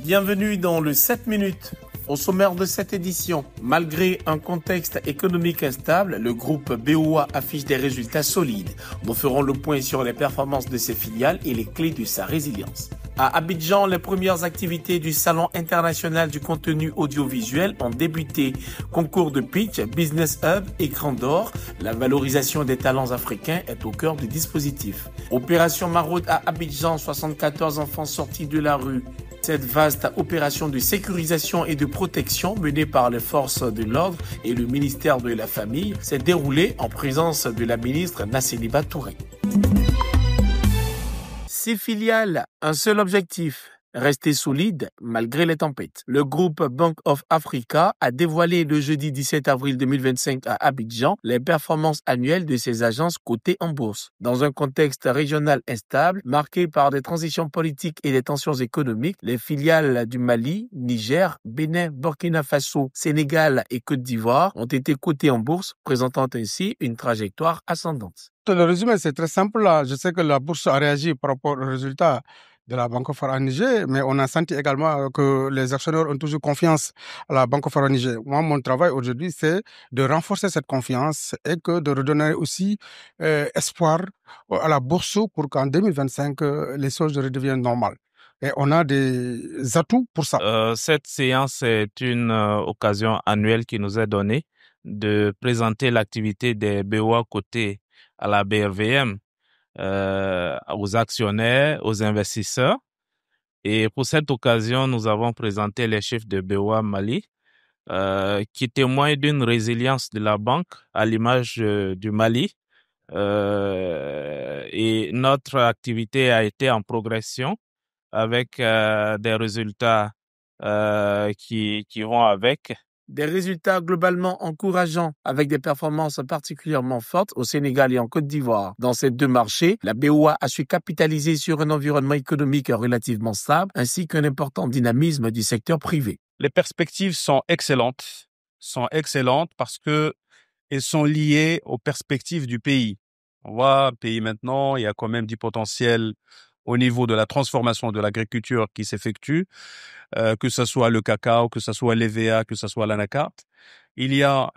Bienvenue dans le 7 minutes. Au sommaire de cette édition, malgré un contexte économique instable, le groupe BOA affiche des résultats solides. Nous ferons le point sur les performances de ses filiales et les clés de sa résilience. À Abidjan, les premières activités du Salon international du contenu audiovisuel ont débuté. Concours de pitch, Business Hub, Écran d'or, la valorisation des talents africains est au cœur du dispositif. Opération Maraude à Abidjan, 74 enfants sortis de la rue. Cette vaste opération de sécurisation et de protection menée par les forces de l'ordre et le ministère de la Famille s'est déroulée en présence de la ministre Nasseliba Touré. 6 filiales, un seul objectif, rester solide malgré les tempêtes. Le groupe Bank of Africa a dévoilé le jeudi 17 avril 2025 à Abidjan les performances annuelles de ses agences cotées en bourse. Dans un contexte régional instable, marqué par des transitions politiques et des tensions économiques, les filiales du Mali, Niger, Bénin, Burkina Faso, Sénégal et Côte d'Ivoire ont été cotées en bourse, présentant ainsi une trajectoire ascendante. Le résumé, c'est très simple. Je sais que la bourse a réagi par rapport aux résultats de la Banque of Niger, mais on a senti également que les actionnaires ont toujours confiance à la Banque of Niger. Moi, mon travail aujourd'hui, c'est de renforcer cette confiance et que de redonner aussi espoir à la bourse pour qu'en 2025, les choses redeviennent normales. Et on a des atouts pour ça. Cette séance est une occasion annuelle qui nous est donnée de présenter l'activité des BOA cotés à la BRVM, aux actionnaires, aux investisseurs. Et pour cette occasion, nous avons présenté les chiffres de BOA Mali, qui témoignent d'une résilience de la banque à l'image du Mali. Et notre activité a été en progression avec des résultats qui vont avec. Des résultats globalement encourageants avec des performances particulièrement fortes au Sénégal et en Côte d'Ivoire. Dans ces deux marchés, la BOA a su capitaliser sur un environnement économique relativement stable ainsi qu'un important dynamisme du secteur privé. Les perspectives sont excellentes parce que elles sont liées aux perspectives du pays. On voit, le pays maintenant, il y a quand même du potentiel au niveau de la transformation de l'agriculture qui s'effectue, que ce soit le cacao, que ce soit l'EVA, que ce soit l'anacarde. Il y a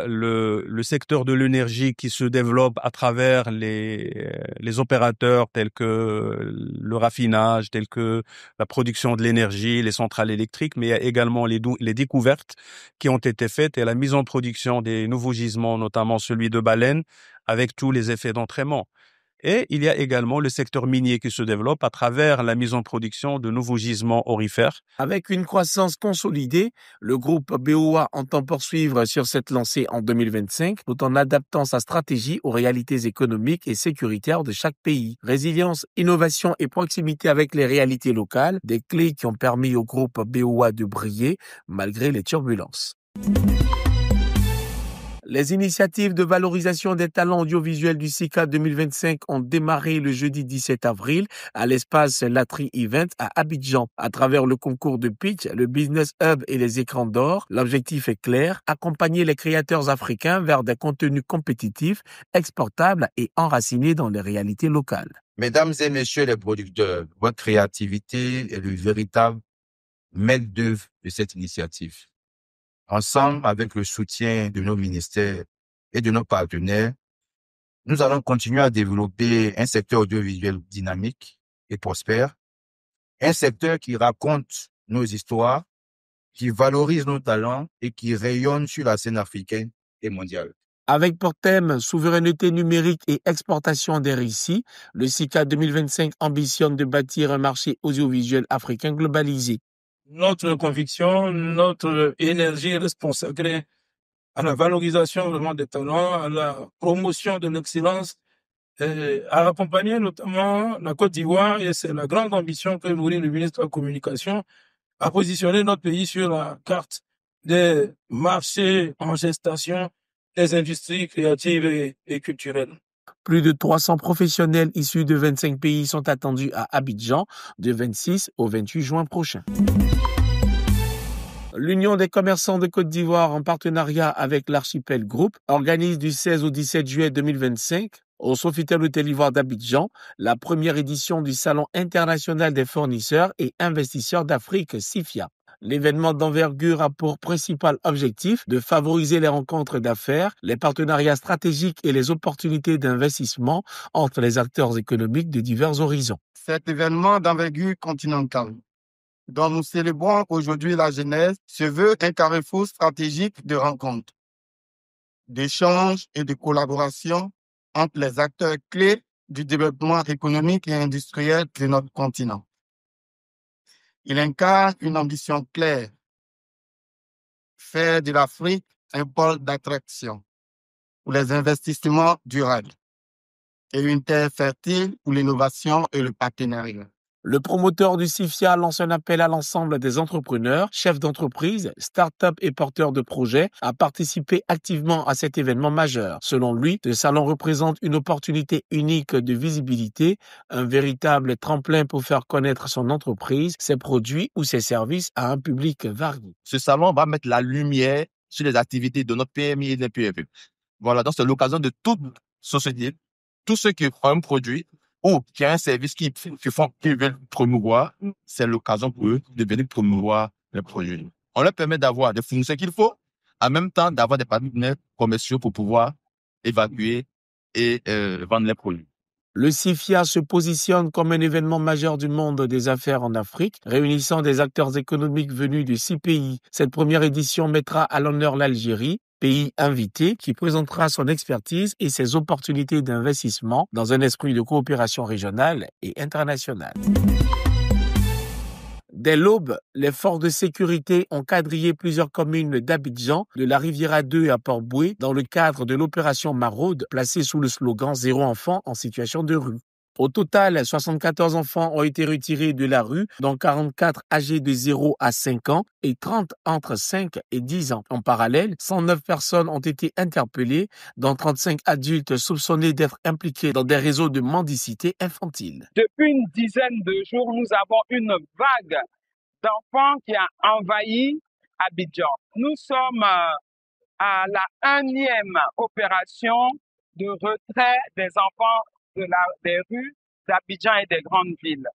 le secteur de l'énergie qui se développe à travers les opérateurs tels que le raffinage, tels que la production de l'énergie, les centrales électriques, mais il y a également les découvertes qui ont été faites et la mise en production des nouveaux gisements, notamment celui de Baleine, avec tous les effets d'entraînement. Et il y a également le secteur minier qui se développe à travers la mise en production de nouveaux gisements aurifères. Avec une croissance consolidée, le groupe BOA entend poursuivre sur cette lancée en 2025 tout en adaptant sa stratégie aux réalités économiques et sécuritaires de chaque pays. Résilience, innovation et proximité avec les réalités locales, des clés qui ont permis au groupe BOA de briller malgré les turbulences. Les initiatives de valorisation des talents audiovisuels du SICA 2025 ont démarré le jeudi 17 avril à l'espace Latry Event à Abidjan. À travers le concours de pitch, le Business Hub et les écrans d'or, l'objectif est clair, accompagner les créateurs africains vers des contenus compétitifs, exportables et enracinés dans les réalités locales. Mesdames et messieurs les producteurs, votre créativité est le véritable maître d'œuvre de cette initiative. Ensemble, avec le soutien de nos ministères et de nos partenaires, nous allons continuer à développer un secteur audiovisuel dynamique et prospère, un secteur qui raconte nos histoires, qui valorise nos talents et qui rayonne sur la scène africaine et mondiale. Avec pour thème souveraineté numérique et exportation des récits, le SICA 2025 ambitionne de bâtir un marché audiovisuel africain globalisé. Notre conviction, notre énergie est consacrée à la valorisation vraiment des talents, à la promotion de l'excellence, à accompagner notamment la Côte d'Ivoire, et c'est la grande ambition que nourrit le ministre de la Communication, à positionner notre pays sur la carte des marchés en gestation des industries créatives et culturelles. Plus de 300 professionnels issus de 25 pays sont attendus à Abidjan de 26 au 28 juin prochain. L'Union des commerçants de Côte d'Ivoire, en partenariat avec l'Archipel Group, organise du 16 au 17 juillet 2025 Au Sofitel Hôtel Ivoire d'Abidjan, la première édition du Salon international des fournisseurs et investisseurs d'Afrique, SIFIA. L'événement d'envergure a pour principal objectif de favoriser les rencontres d'affaires, les partenariats stratégiques et les opportunités d'investissement entre les acteurs économiques de divers horizons. Cet événement d'envergure continentale, dont nous célébrons aujourd'hui la genèse, se veut un carrefour stratégique de rencontres, d'échanges et de collaboration entre les acteurs clés du développement économique et industriel de notre continent. Il incarne une ambition claire, faire de l'Afrique un pôle d'attraction pour les investissements durables et une terre fertile pour l'innovation et le partenariat. Le promoteur du SIFIA lance un appel à l'ensemble des entrepreneurs, chefs d'entreprise, start-up et porteurs de projets à participer activement à cet événement majeur. Selon lui, ce salon représente une opportunité unique de visibilité, un véritable tremplin pour faire connaître son entreprise, ses produits ou ses services à un public varié. Ce salon va mettre la lumière sur les activités de notre PMI et des PME. Voilà, donc c'est l'occasion de toute société, tous ceux qui ont un produit ou qui a un service qu'ils veulent promouvoir, c'est l'occasion pour eux de venir promouvoir les produits. On leur permet d'avoir des fournisseurs qu'il faut, en même temps d'avoir des partenaires commerciaux pour pouvoir évacuer et vendre les produits. Le SIFIA se positionne comme un événement majeur du monde des affaires en Afrique, réunissant des acteurs économiques venus de 6 pays. Cette première édition mettra à l'honneur l'Algérie, pays invité, qui présentera son expertise et ses opportunités d'investissement dans un esprit de coopération régionale et internationale. Dès l'aube, les forces de sécurité ont quadrillé plusieurs communes d'Abidjan, de la Riviera 2 à Port-Boué, dans le cadre de l'opération Maraude, placée sous le slogan « Zéro enfant en situation de rue ». Au total, 74 enfants ont été retirés de la rue, dont 44 âgés de 0 à 5 ans et 30 entre 5 et 10 ans. En parallèle, 109 personnes ont été interpellées, dont 35 adultes soupçonnés d'être impliqués dans des réseaux de mendicité infantile. Depuis une dizaine de jours, nous avons une vague d'enfants qui a envahi Abidjan. Nous sommes à la 1e opération de retrait des enfants des rues d'Abidjan et des grandes villes.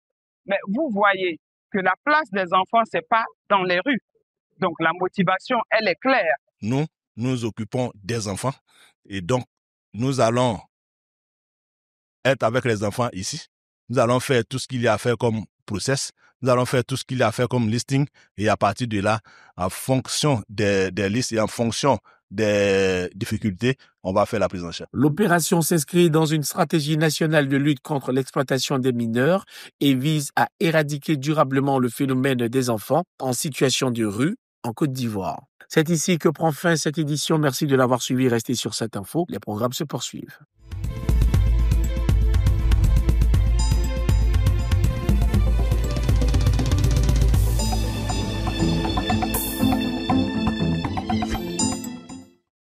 Mais vous voyez que la place des enfants, c'est pas dans les rues. Donc la motivation, elle est claire. Nous nous occupons des enfants et donc nous allons être avec les enfants ici. Nous allons faire tout ce qu'il y a à faire comme process. Nous allons faire tout ce qu'il y a à faire comme listing et à partir de là, en fonction des listes et en fonction des difficultés, on va faire la prise en charge. L'opération s'inscrit dans une stratégie nationale de lutte contre l'exploitation des mineurs et vise à éradiquer durablement le phénomène des enfants en situation de rue en Côte d'Ivoire. C'est ici que prend fin cette édition. Merci de l'avoir suivi. Restez sur cette info. Les programmes se poursuivent.